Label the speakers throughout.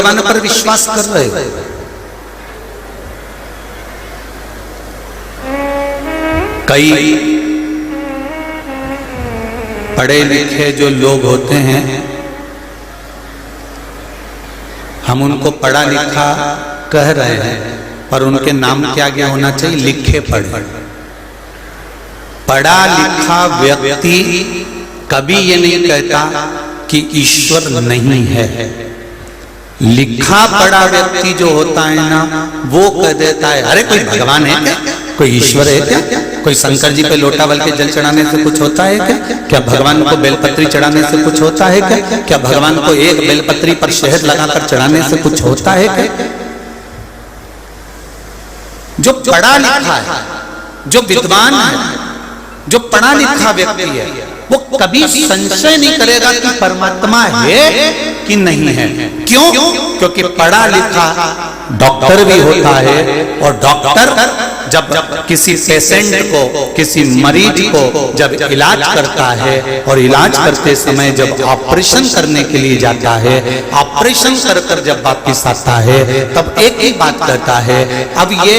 Speaker 1: भगवान पर विश्वास कर रहे हो। कई पढ़े लिखे जो लोग होते हैं, हम उनको पढ़ा लिखा कह रहे हैं, पर उनके नाम क्या क्या होना चाहिए? लिखे पढ़े। पढ़ा लिखा व्यक्ति कभी ये नहीं कहता कि ईश्वर नहीं है। लिखा पढ़ा व्यक्ति जो होता है ना, वो कह देता है अरे कोई भगवान है क्या, कोई ईश्वर है क्या, कोई शंकर जी पे लोटा बल के जल चढ़ाने से कुछ होता है क्या, क्या भगवान को बेलपत्री चढ़ाने से कुछ होता है क्या, क्या भगवान को एक बेलपत्री पर शहद लगाकर चढ़ाने से कुछ होता है क्या? जो पढ़ा लिखा है, जो विद्वान है, जो पढ़ा लिखा व्यक्ति है, वो कभी संशय नहीं करेगा कि परमात्मा है कि नहीं है। क्यों? क्योंकि पढ़ा लिखा डॉक्टर भी होता है, और डॉक्टर जब किसी पेशेंट को, किसी मरीज को जब इलाज करता है, और इलाज करते समय जब ऑपरेशन करने के लिए जाता है, ऑपरेशन कर जब वापिस आता है, तब एक ही बात कहता है, अब ये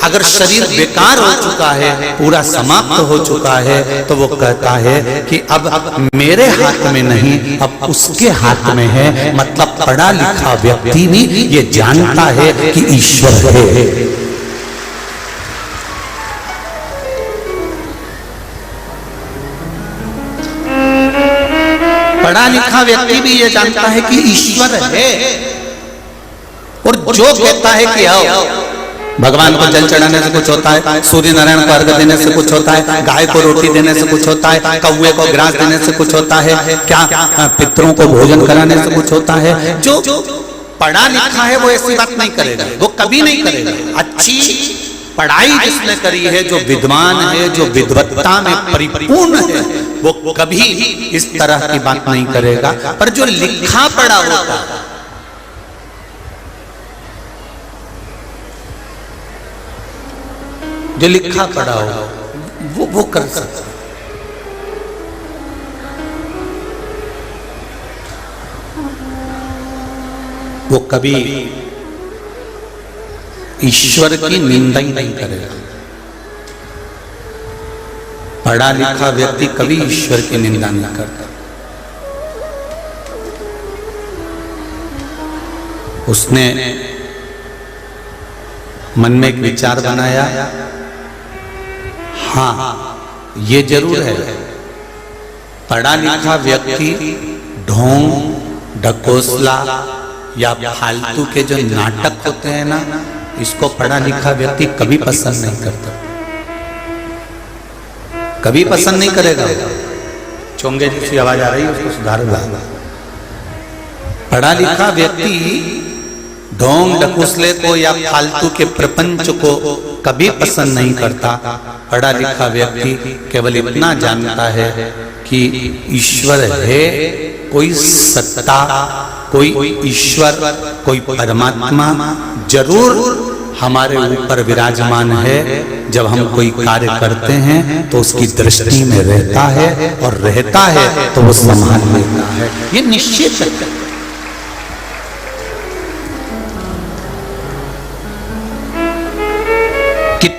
Speaker 1: अगर शरीर बेकार हो चुका है, पूरा समाप्त हो चुका है, तो वो कहता है कि अब मेरे हाथ में नहीं, अब उसके हाथ में है। मतलब पढ़ा लिखा व्यक्ति भी ये जानता है कि ईश्वर है। पढ़ा लिखा व्यक्ति भी ये जानता है कि ईश्वर है, और जो कहता है कि आओ भगवान को जल चढ़ाने से कुछ होता है, सूर्य नारायण को अर्घ्य देने से कुछ होता है, गाय को रोटी देने से कुछ होता है, कौवे को ग्रास देने से कुछ होता है, क्या पितरों को भोजन कराने से कुछ होता है। जो पढ़ा लिखा है वो ऐसी बात नहीं करेगा, वो कभी नहीं करेगा। अच्छी पढ़ाई जिसने करी है, जो विद्वान है, जो विद्वत्ता में परिपूर्ण है, वो कभी इस तरह की बात नहीं करेगा। पर जो लिखा पढ़ा होता है, जो लिखा पढ़ा हो, वो कर सकता है। वो कभी ईश्वर की निंदा ही नहीं करेगा। पढ़ा लिखा व्यक्ति कभी ईश्वर की निंदा नहीं करता। उसने मन में एक विचार बनाया, हाँ ये जरूर है, पढ़ा लिखा व्यक्ति ढोंग ढकोसला या फालतू के जो नाटक होते हैं ना, इसको पढ़ा लिखा व्यक्ति कभी पसंद नहीं करता, कभी पसंद नहीं करेगा। चोंगे जैसी आवाज आ रही है, उसको सुधार ला। पढ़ा लिखा व्यक्ति ढोंग ढकोसले को या फालतू के प्रपंच को कभी पसंद नहीं करता। पढ़ा लिखा व्यक्ति केवल इतना जानता है कि ईश्वर है, कोई सत्ता, कोई ईश्वर, कोई परमात्मा जरूर हमारे ऊपर विराजमान है। जब हम कोई कार्य करते हैं तो उसकी दृष्टि में रहता है, और रहता है तो वो संभाल लेता है। ये निश्चित है।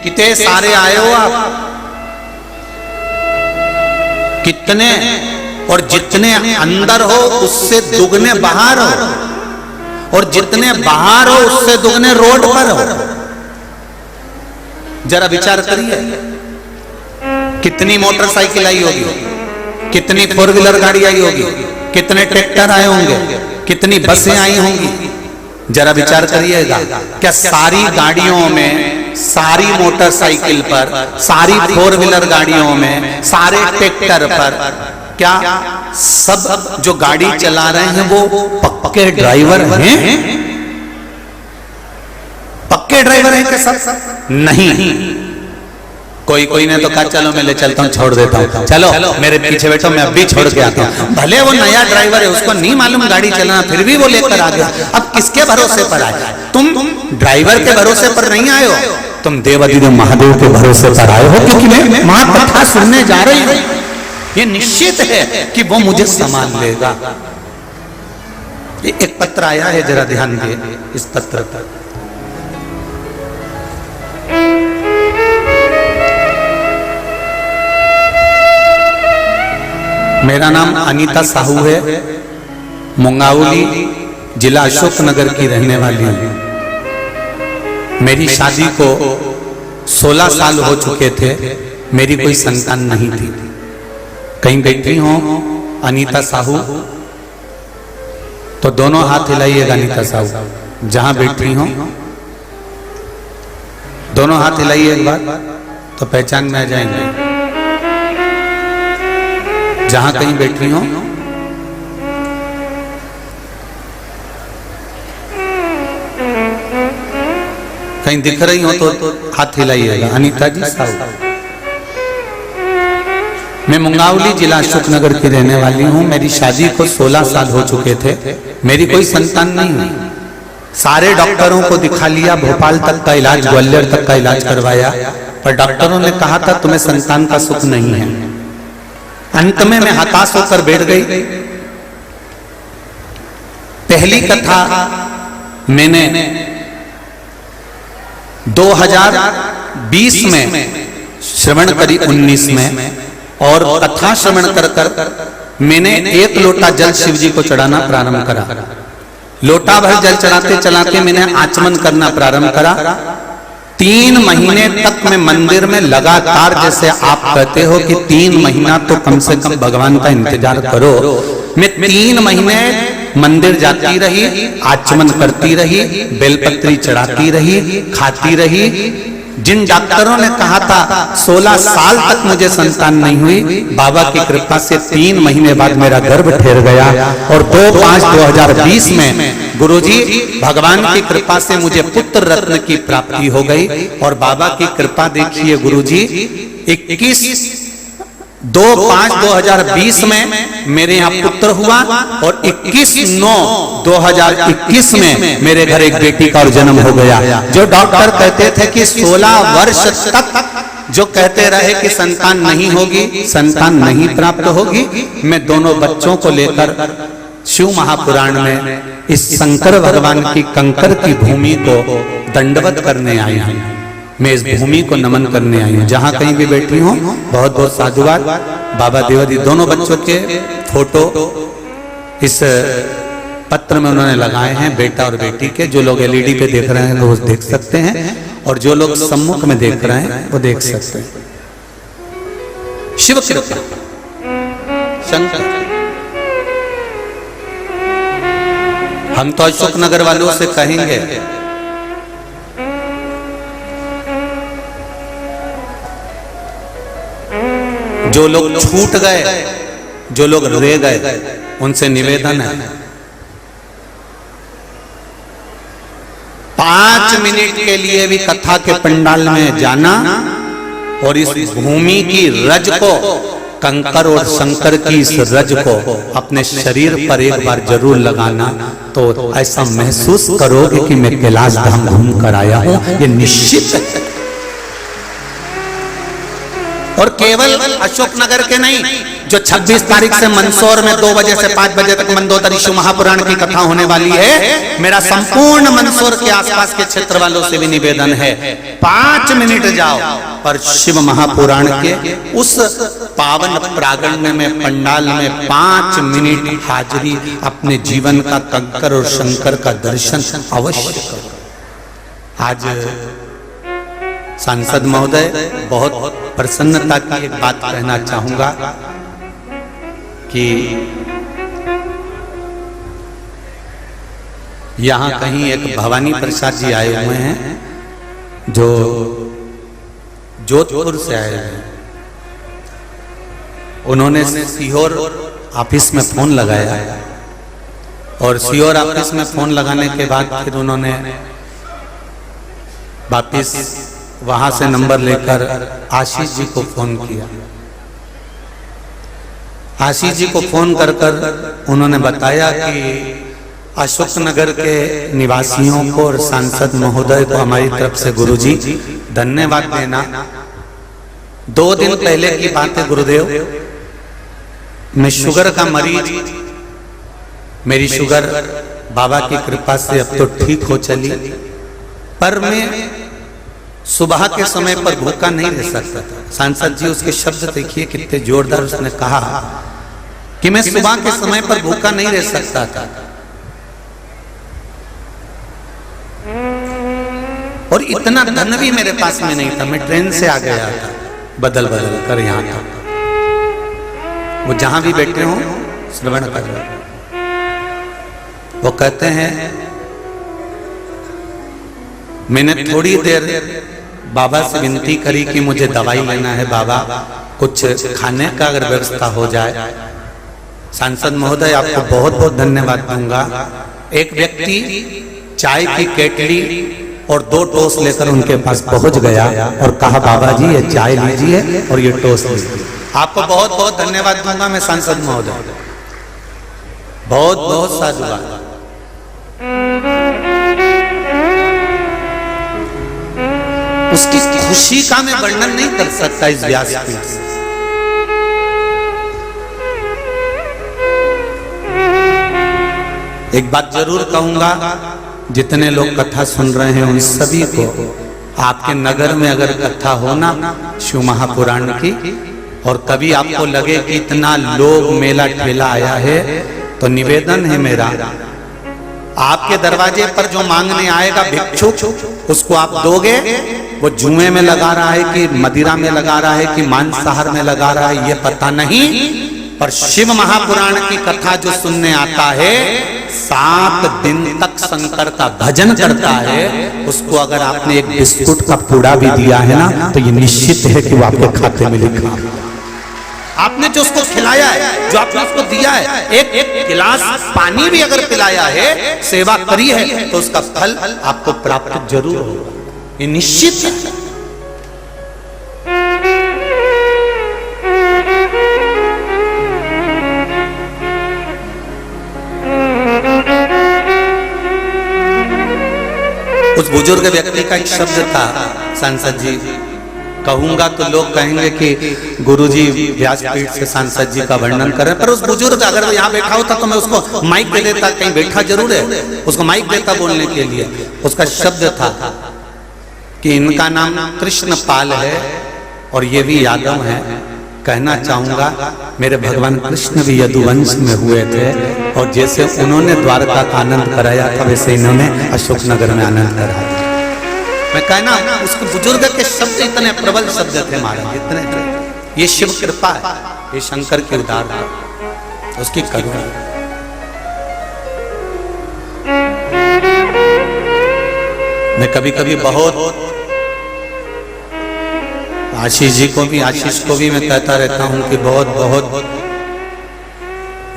Speaker 1: कितने सारे आए हो आप, कितने, और जितने अंदर हो उससे दुगने बाहर हो, और जितने बाहर हो उससे दुगने रोड पर हो। जरा विचार करिए, कितनी मोटरसाइकिल आई होगी, कितनी फोर व्हीलर गाड़ी आई होगी, कितने ट्रैक्टर आए होंगे, कितनी बसें आई होंगी। जरा विचार करिएगा, क्या सारी गाड़ियों में, सारी मोटरसाइकिल पर, सारी फोर व्हीलर गाड़ियों में, सारे ट्रैक्टर पर, क्या सब जो गाड़ी चला रहे हैं वो पक्के ड्राइवर हैं? पक्के ड्राइवर हैं क्या सब? नहीं। कोई ने तो कहा चलो मैं ले चलता हूँ, छोड़ देता हूँ, चलो मेरे पीछे बैठो, मैं अभी छोड़ के आता हूँ। भले वो नया ड्राइवर है, उसको नहीं मालूम गाड़ी चलाना, फिर भी वो लेकर आ गया। अब किसके भरोसे पर आए? तुम ड्राइवर के भरोसे पर नहीं आए हो, तुम देवाधिदेव महादेव के भरोसे पर आए हो, क्योंकि मैं महाकथा सुनने जा रही हूँ। ये निश्चित है कि वो मुझे संभाल लेगा। एक पत्र आया है, जरा ध्यान दिए इस पत्र पर। मेरा नाम अनीता साहू है, मुंगावली जिला अशोकनगर की रहने वाली हूँ। मेरी शादी को 16 साल हो चुके थे, मेरी कोई संतान नहीं थी। कहीं बैठी हो अनीता साहू तो दोनों हाथ हिलाइएगा। अनीता साहू जहां बैठी हो दोनों हाथ हिलाइए एक बार, तो पहचान में आ जाएंगे। जहां कहीं बैठी हो कहीं दिख रही हो तो हाथ हिलाइएगा। अनीता जी साहू, मैं मुंगावली जिला अशोकनगर की रहने वाली हूँ। मेरी शादी को 16 साल हो चुके थे, मेरी कोई संतान नहीं हुई। सारे डॉक्टरों को दिखा लिया, भोपाल तक का इलाज, ग्वालियर तक का इलाज करवाया, पर डॉक्टरों ने कहा था तुम्हें संतान का सुख नहीं है। अंत में मैं हताश होकर बैठ गई। पहली कथा मैंने 2020 में श्रवण करी, 19 में, और कथा श्रवण कर मैंने 1 लोटा जल शिव जी को चढ़ाना प्रारंभ करा। लोटा भर जल चढ़ाते चढ़ाते मैंने आचमन करना प्रारंभ करा। 3 महीने तक मैं मंदिर में लगातार, जैसे आप कहते हो कि 3 महीना तो कम से कम भगवान का इंतजार करो, मैं 3 महीने मंदिर जाती रही, आचमन करती रही, बेलपत्री चढ़ाती रही, खाती रही। जिन डॉक्टरों ने कहा था 16 साल तक मुझे संतान नहीं हुई, बाबा की कृपा से 3 महीने बाद मेरा गर्भ ठहर गया और 2/5/2020 में गुरुजी भगवान की कृपा से मुझे पुत्र रत्न की प्राप्ति हो गई। और बाबा की कृपा देखिए गुरुजी, 2/5/2020 में मेरे यहाँ पुत्र हुआ और 21/9/2021 में मेरे घर एक बेटी का और जन्म हो गया। जो डॉक्टर कहते थे कि 16 वर्ष तक जो कहते रहे कि संतान नहीं होगी, संतान नहीं प्राप्त होगी, मैं दोनों बच्चों को लेकर शिव महापुराण में इस शंकर भगवान की कंकर की भूमि को दंडवत करने आई हूं। मैं इस भूमि को नमन करने आई हूँ। जहां कहीं भी बैठी हूँ बहुत बहुत साधुवाद। बाबा देवरी दोनों बच्चों के फोटो इस पत्र में उन्होंने लगाए हैं, बेटा और बेटी के। जो लोग एलईडी पे देख रहे हैं वो देख सकते हैं, और जो लोग सम्मुख में देख रहे हैं वो देख सकते हैं। शिव कृपा शंकर। हम तो अशोकनगर वालों से कहेंगे जो लोग छूट गए, जो लोग रह गए, उनसे निवेदन है 5 मिनट के लिए भी कथा के पंडाल में जाना और इस भूमि की रज को, कंकर और शंकर की इस रज को अपने शरीर पर एक बार जरूर लगाना, तो ऐसा महसूस करोगे कि मैं कैलाश धाम घूम कर आया हूं। ये निश्चित है। और केवल अशोकनगर के नहीं, जो 26 तारीख से मंदसौर में 2 बजे से 5 बजे तक मंदोदरी शिव महापुराण की कथा होने वाली है, मेरा संपूर्ण मंदसौर के आसपास के क्षेत्र वालों से भी निवेदन है 5 मिनट जाओ और शिव महापुराण के उस पावन प्रांगण में, पंडाल में 5 मिनट हाजिरी, अपने जीवन का कंकर और शंकर का दर्शन अवश्य करो। आज सांसद महोदय, बहुत प्रसन्नता की एक बात कहना चाहूंगा कि यहाँ कहीं एक भवानी प्रसाद जी आए हुए हैं, जो जोधपुर से आए हैं। उन्होंने सीहोर ऑफिस में फोन लगाया और सीहोर ऑफिस में फोन लगाने के बाद फिर उन्होंने वापिस वहां से नंबर लेकर आशीष जी को फोन किया। आशीष जी को फोन कर उन्होंने बताया कि अशोकनगर के निवासियों को और सांसद महोदय को हमारी तरफ से गुरुजी धन्यवाद देना। 2 दिन पहले की बात है गुरुदेव, मैं शुगर का मरीज मेरी शुगर बाबा की कृपा से अब तो ठीक हो चली, पर मैं सुबह के समय पर भूखा नहीं रह सकता था। सांसद जी उसके शब्द देखिए कितने जोरदार, उसने कहा कि मैं सुबह के समय पर भूखा नहीं रह सकता था, और इतना धन भी मेरे पास में नहीं था। मैं ट्रेन से आ गया था बदल बदल कर यहाँ था। वो जहां भी बैठे हों श्रवण कर रहे, वो कहते हैं मैंने थोड़ी देर बाबा से विनती करी कि मुझे दवाई लेना है बाबा, कुछ खाने का अगर व्यवस्था हो जाए। सांसद महोदय आपको बहुत बहुत धन्यवाद दूंगा। एक व्यक्ति चाय की केटली और 2 टोस्ट लेकर उनके पास पहुंच गया और कहा बाबा जी ये चाय लीजिए और ये टोस्ट लीजिए। आपको बहुत बहुत धन्यवाद दूंगा मैं सांसद महोदय, बहुत बहुत साधुवाद। उसकी खुशी का मैं वर्णन नहीं कर सकता इस व्यासपीठ से। एक बात जरूर कहूंगा, जितने लोग कथा सुन रहे हैं उन सभी को, आपके नगर में अगर कथा हो ना शिव महापुराण की, और कभी आपको लगे कि इतना लोग मेला ठेला आया है, तो निवेदन है मेरा, आपके दरवाजे पर जो मांगने आएगा भिक्षुक, उसको आप दोगे। वो जुए में लगा रहा है कि मदिरा में लगा रहा है कि मांसाहार में लगा रहा है, ये पता नहीं, पर शिव महापुराण की कथा जो सुनने आता है 7 दिन तक शंकर का भजन करता है, उसको अगर आपने एक बिस्कुट का पूड़ा भी दिया है ना, तो ये निश्चित है कि वो आपके खाते में लिखा। आपने जो उसको खिलाया है, जो आपने उसको दिया है, एक गिलास पानी भी अगर पिलाया है, सेवा करी है, तो उसका फल आपको प्राप्त जरूर होगा, ये निश्चित है। उस बुजुर्ग व्यक्ति का एक शब्द था, सांसद जी, कहूंगा तो लोग कहेंगे कि गुरुजी व्यासपीठ से सांसद जी का वर्णन करें, पर उस बुजुर्ग अगर वो यहाँ बैठा होता तो मैं उसको माइक दे देता, कहीं बैठा जरूर है, उसको माइक देता बोलने के लिए। उसका शब्द था कि इनका नाम कृष्ण पाल है और ये भी यादव है। कहना चाहूंगा मेरे भगवान कृष्ण भी यदुवंश में हुए थे, और जैसे उन्होंने द्वारका का आनंद कराया था, वैसे इन्होंने अशोकनगर में आनंद कराया। मैं कहना उस बुजुर्ग के शब्द इतने प्रबल शब्द थे महाराज, इतने थे। ये शिव कृपा है, ये शंकर की उदार है, उसकी करुणा। मैं कभी कभी बहुत आशीष जी को भी, आशीष को भी मैं कहता रहता हूं कि बहुत बहुत,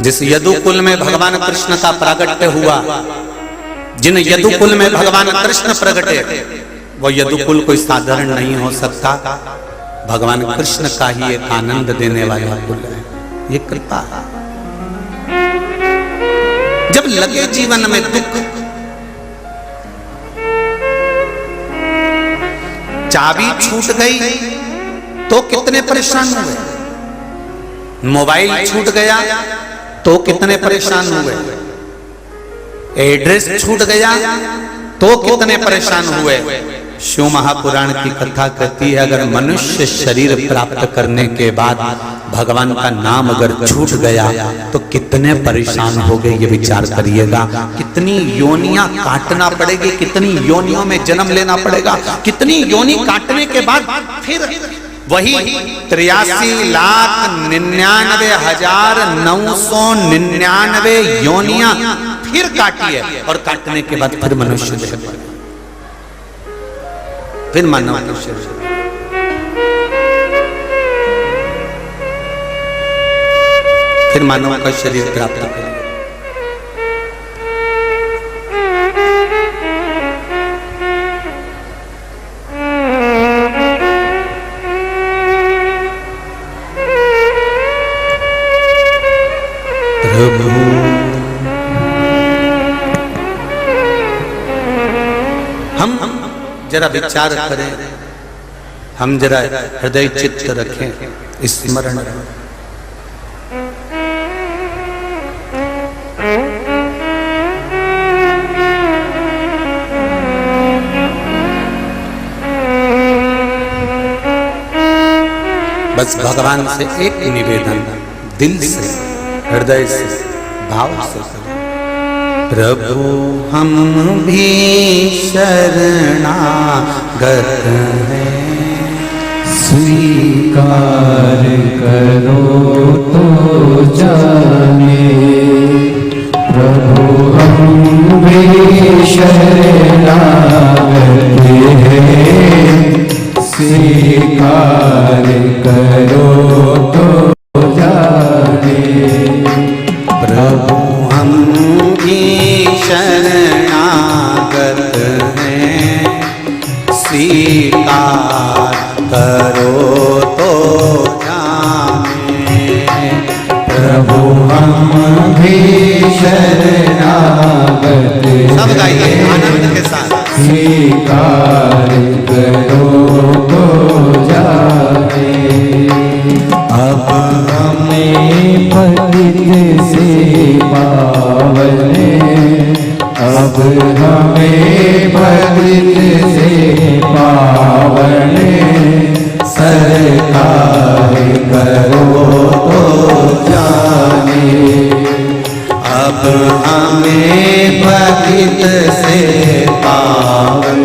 Speaker 1: जिस यदुकुल में भगवान कृष्ण का प्रागट्य हुआ, जिन यदुकुल में भगवान कृष्ण प्रगटे, वो यदुकुल कोई साधारण नहीं हो सकता। भगवान कृष्ण का ही एक आनंद देने वाला कुल है, ये कृपा। जब लगे जीवन में दुख, चाबी छूट गई तो कितने परेशान हुए, मोबाइल छूट गया तो कितने परेशान हुए, एड्रेस छूट गया तो कितने परेशान हुए। शिव महापुराण की कथा कहती है, अगर मनुष्य शरीर प्राप्त करने के बाद भगवान का नाम अगर छूट गया तो कितने परेशान हो गए, ये विचार करिएगा। कितनी योनियां काटना पड़ेगी, कितनी योनियों में जन्म लेना पड़ेगा, कितनी योनि काटने के बाद फिर वही 83,99,999 योनियां फिर काटी है, और काटने के बाद फिर मनुष्य देह, फिर मानव मनुष्य, फिर मानव का शरीर प्राप्त करें। प्रभु हम जरा विचार करें, हम जरा हृदय चित्त रखें, स्मरण बस भगवान से एक निवेदन, दिल से, हृदय से, भाव से, प्रभु हम भी शरणागत हैं,
Speaker 2: स्वीकार करो तो जाने। प्रभु हम भी शरणागत हैं, स्वीकार करो तो जाने।
Speaker 1: प्रभु हम भी शरणागत हैं, स्वीकार करो तो जाने।
Speaker 2: प्रभु हम भी शरणागत
Speaker 1: सब गाइए आनंद के साथ।
Speaker 2: स्वीकार करो तो जाने। अब हमें पतित से पावन, अब हमें पतित से पावन, सरकार करो तो जाने।
Speaker 1: अब हमें पतित से पावन,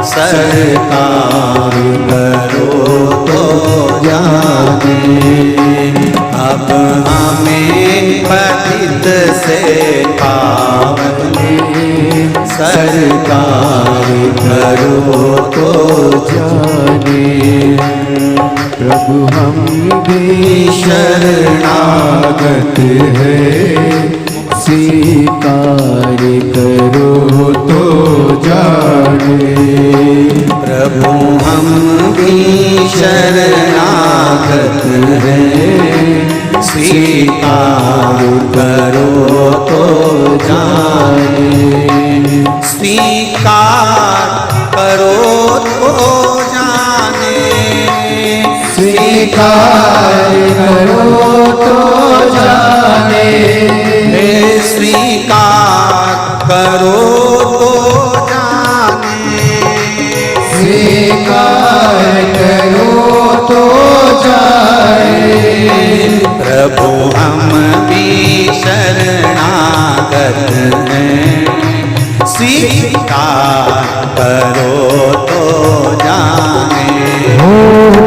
Speaker 1: सरकार करो तो जाने। अब हमें पतित से पावन, सरकार करो तो
Speaker 2: जाने। प्रभु हम भी शरणागत हैं, स्वीकार करो तो जाने।
Speaker 1: प्रभु हम भी शरणागत हैं, स्वीकार करो तो जाने। स्वीकार करो तो जाने,
Speaker 2: स्वीकार करो तो जाने।
Speaker 1: स्वीकार करो तो जाने।
Speaker 2: स्वीकार करो तो जाने।
Speaker 1: प्रभु हम भी शरणागत हैं, स्वीकार करो तो जाने।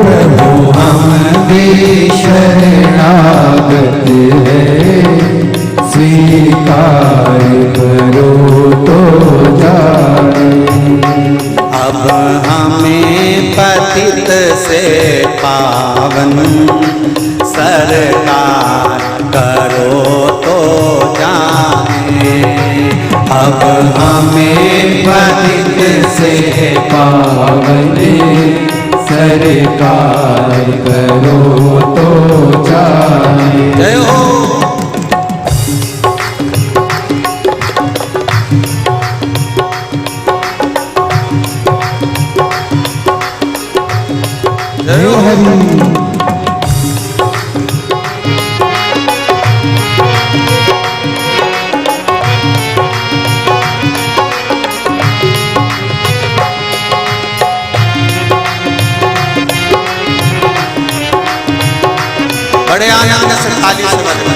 Speaker 2: प्रभु हम भी शरणागत हैं, स्वीकार करो तो जाने।
Speaker 1: अब हमें पतित से पावन, सरकार करो तो जाने। अब हमें पतित से
Speaker 2: पावन, सरकार करो तो जाने।
Speaker 1: जय हो। जय हो। बड़े आनंद से थाली से बजाओ।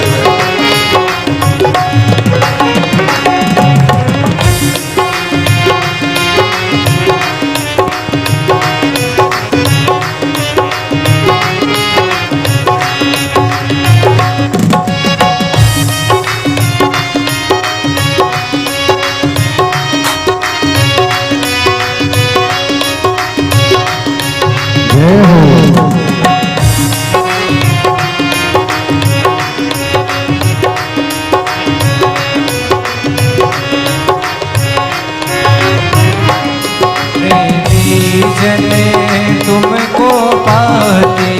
Speaker 2: तुमको पाते,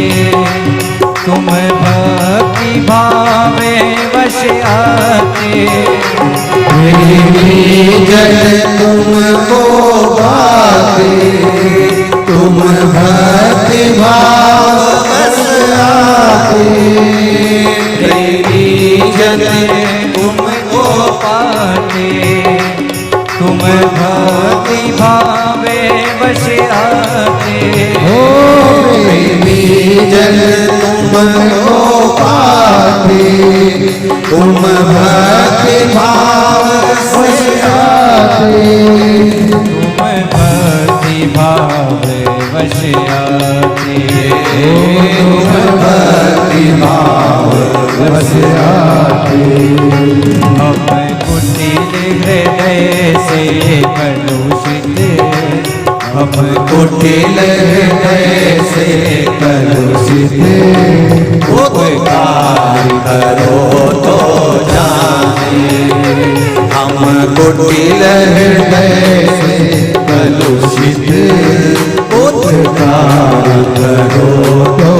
Speaker 2: तुम भक्ति भावे वश आते।
Speaker 1: जन तुमको पाते, तुम भक्ति भाव वश आते। जन
Speaker 2: तुमको पाते, तुम भक्ति भावे वश आते।
Speaker 1: हो जन तुमको पाते, तुम भक्ति भाव से आते,
Speaker 2: तुम भक्ति भाव वश आते,
Speaker 1: तुम भक्ति भाव वश आते।
Speaker 2: हम कुटिल हृदय से कलुषित, हम
Speaker 1: कुटिल हृदय से कलुषित, उपकार करो तो जाने, हम कुटिल हृदय से कलुषित, उपकार करो तो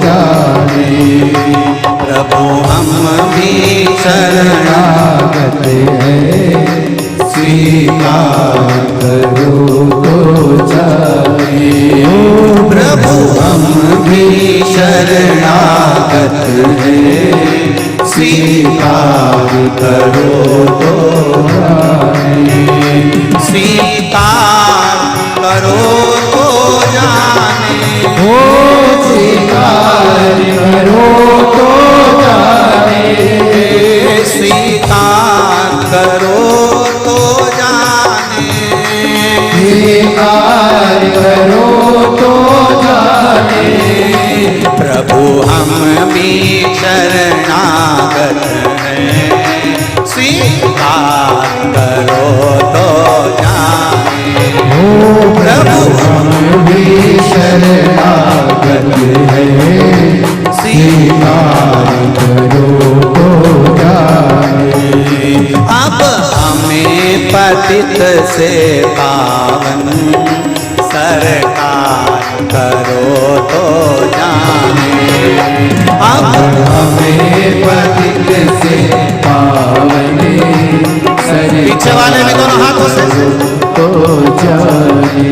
Speaker 1: जाने। प्रभु हम भी शरणागत हैं, स्वीकार करो तो जाने। प्रभु हम भी शरणागत हैं, स्वीकार करो तो जाने, स्वीकार करो तो जाने,
Speaker 2: ओ स्वीकार करो तो जाने,
Speaker 1: स्वीकार करो तो जाने,
Speaker 2: स्वीकार करो तो जाने।
Speaker 1: प्रभु हम भी शरणागत हैं, स्वीकार करो तो जाने।
Speaker 2: ओ
Speaker 1: प्रभु
Speaker 2: हम भी शरणागत हैं, स्वीकार करो तो जाने।
Speaker 1: अब हमें पतित से पावन सरकार करो तो जाने। अब
Speaker 2: हमें पतित से पावन
Speaker 1: पीछे वाले भी दोनों हाथों से
Speaker 2: तो जाने।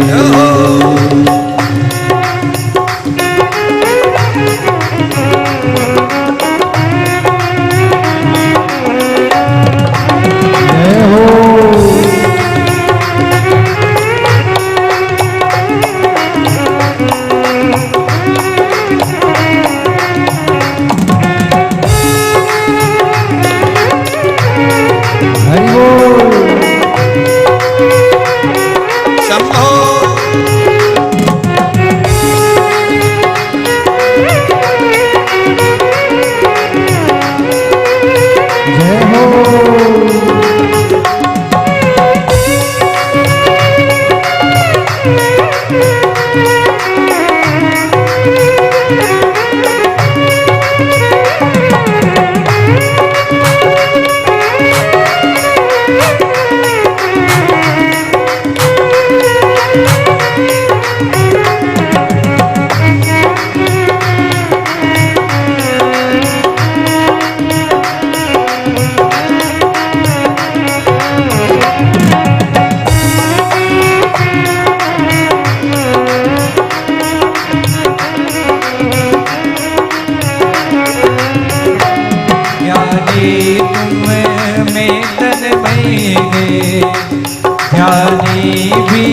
Speaker 2: ज्ञानी भी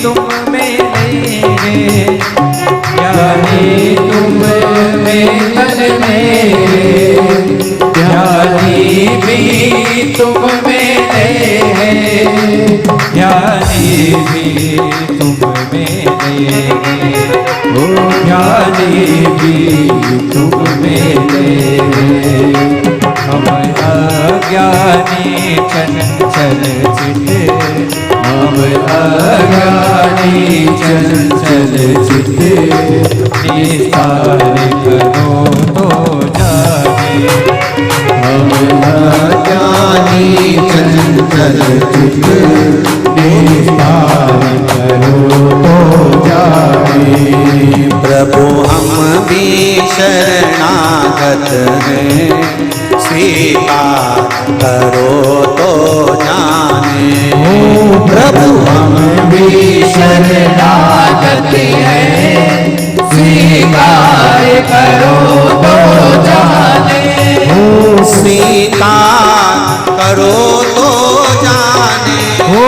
Speaker 2: तुम में लेंगे, ज्ञानी तुम में तन मेरे, ज्ञानी भी तुम में लेंगे, ज्ञानी भी तुम में लेंगे, ओ ज्ञानी भी तुम में लेंगे। हम अज्ञानी चंचल चित, हम अज्ञानी चंचल चित, निस्तार करो तो जाने।
Speaker 1: हम अज्ञानी चंचल चित,
Speaker 2: निस्तार करो तो जाने।
Speaker 1: प्रभु हम भी शरणागत हैं, स्वीकार करो तो जाने।
Speaker 2: ओ प्रभु हम भी शरणागत हैं, स्वीकार करो तो जाने।
Speaker 1: ओ स्वीकार करो तो जाने,
Speaker 2: ओ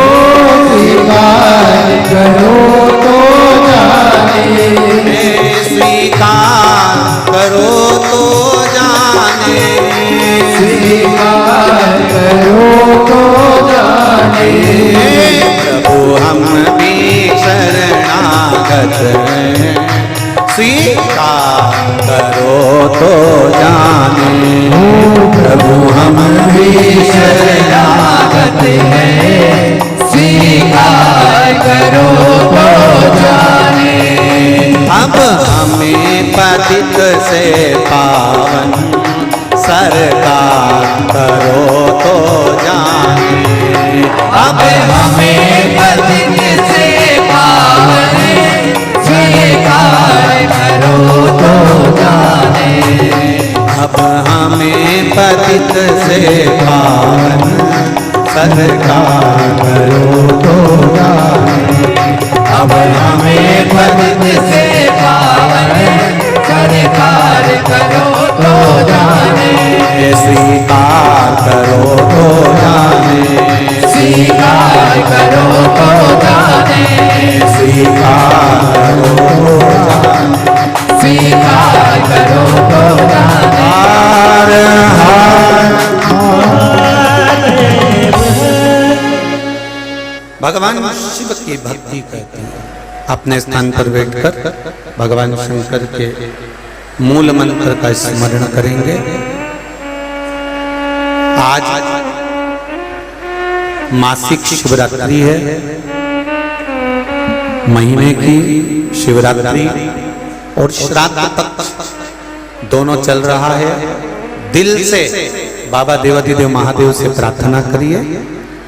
Speaker 2: स्वीकार करो तो जाने।
Speaker 1: स्वीकार हैं, स्वीकार करो तो जाने।
Speaker 2: प्रभु हम भी शरणागत हैं, स्वीकार करो तो जाने।
Speaker 1: अब हमें पतित से पावन सरकार करो तो जाने।
Speaker 2: अब हमें पतित से पावन स्वीकार करो तो जाने।
Speaker 1: अब हमें पतित से पावन सरकार करो तो जाने।
Speaker 2: अब हमें पतित से पावन सरकार करो तो जाने।
Speaker 1: स्वीकार करो तो जाने,
Speaker 2: स्वीकार करो तो जाने।
Speaker 1: स्वीकार करो तो जाने,
Speaker 2: स्वीकार करो तो जाने।
Speaker 1: हर भगवान शिव की भक्ति करते हैं। अपने स्थान पर बैठकर भगवान शंकर के मूल मंत्र का स्मरण करेंगे। आज मासिक शिवरात्रि है, महीने की शिवरात्रि और श्राद्ध तक दोनों चल रहा है। दिल से बाबा देवाधिदेव महादेव से प्रार्थना करिए।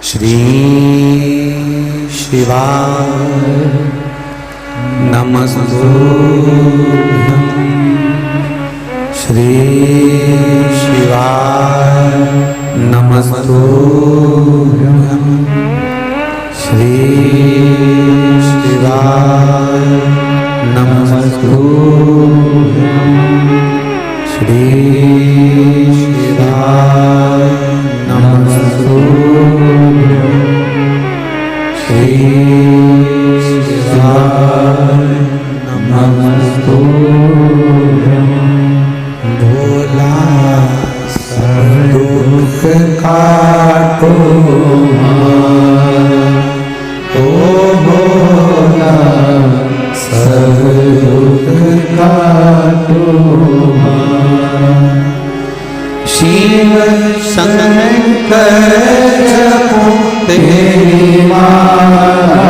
Speaker 1: श्री शिवाय नमस्तुभ्यं, श्री शिवाय नमस्तुभ्यं, श्री शिवाय नमस्तुभ्यं, श्री शिवाय नमस्तुभ्यं, श्री शिवाय नमस्तुभ्यं। भोला सब दुख काटो ओ भोला सब दुख काटो। शिव शंकर जपो तेरी माला,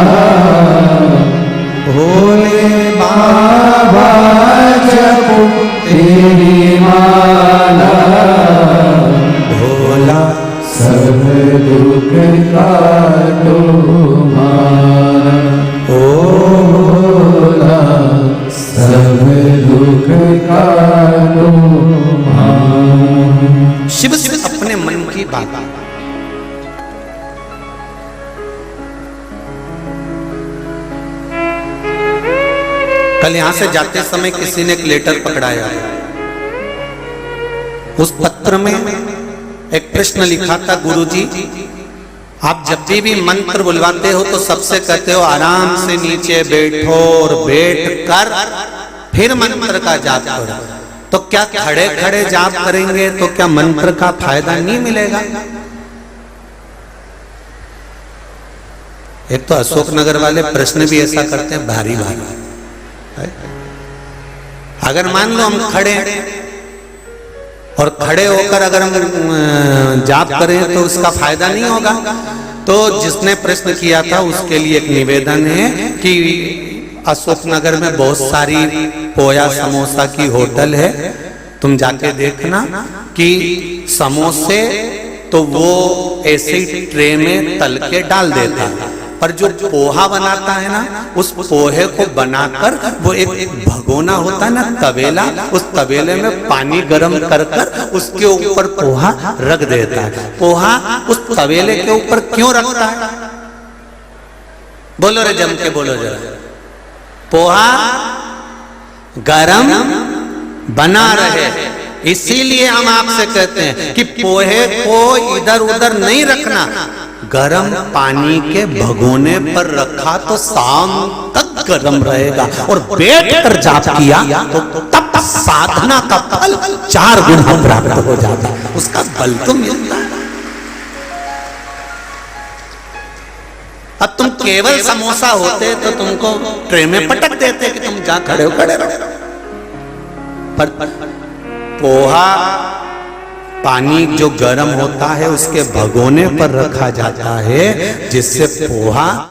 Speaker 1: भोले बाबा जपो तेरी माला। भोला
Speaker 2: सब दुख काटो मारा,
Speaker 1: ओ
Speaker 2: भोला सब दुख काटो मारा।
Speaker 1: शिव से अपने मन की बात। कल यहां से जाते समय किसी ने एक लेटर पकड़ाया। उस पत्र में एक प्रश्न लिखा था, गुरुजी आप जब भी मंत्र बुलवाते हो तो सबसे कहते हो आराम से नीचे बैठो और बैठ कर फिर मंत्र का जाप करो। तो क्या खड़े खड़े जाप करेंगे तो क्या मंत्र का फायदा नहीं मिलेगा? एक तो अशोकनगर वाले प्रश्न भी ऐसा करते हैं, भारी भारी। अगर मान लो हम खड़े और खड़े होकर अगर हम जाप करें तो उसका फायदा नहीं होगा। तो जिसने प्रश्न किया था उसके लिए एक निवेदन है कि अशोकनगर में बहुत सारी पोया समोसा की होटल है, तुम जाके देखना कि समोसे तो वो ऐसे ही ट्रे में तल के डाल देता है, पर जो पोहा बनाता है ना, उस पोहे को बनाकर वो एक भगोना होता है ना, तवेला, उस तवेले में पानी गर्म कर कर उसके ऊपर पोहा रख देता है। पोहा उस तवेले के ऊपर क्यों रखता है? बोलो रे, जम के बोलो जरा। पोहा गरम बना रहे, इसीलिए हम आपसे कहते हैं कि पोहे को इधर उधर नहीं रखना, गरम पानी के भगोने पर रखा तो शाम तक गरम रहेगा। और बैठ कर जाप किया तो तब साधना का फल 4 गुना प्राप्त हो जाता, उसका बल तो मिलता है। अब तुम केवल समोसा होते तो तुमको ट्रे में पटक देते कि तुम जा खड़े हो खड़े रहो। पर पोहा पानी जो गर्म होता है उसके भगोने पर रखा जाता है, जिससे पोहा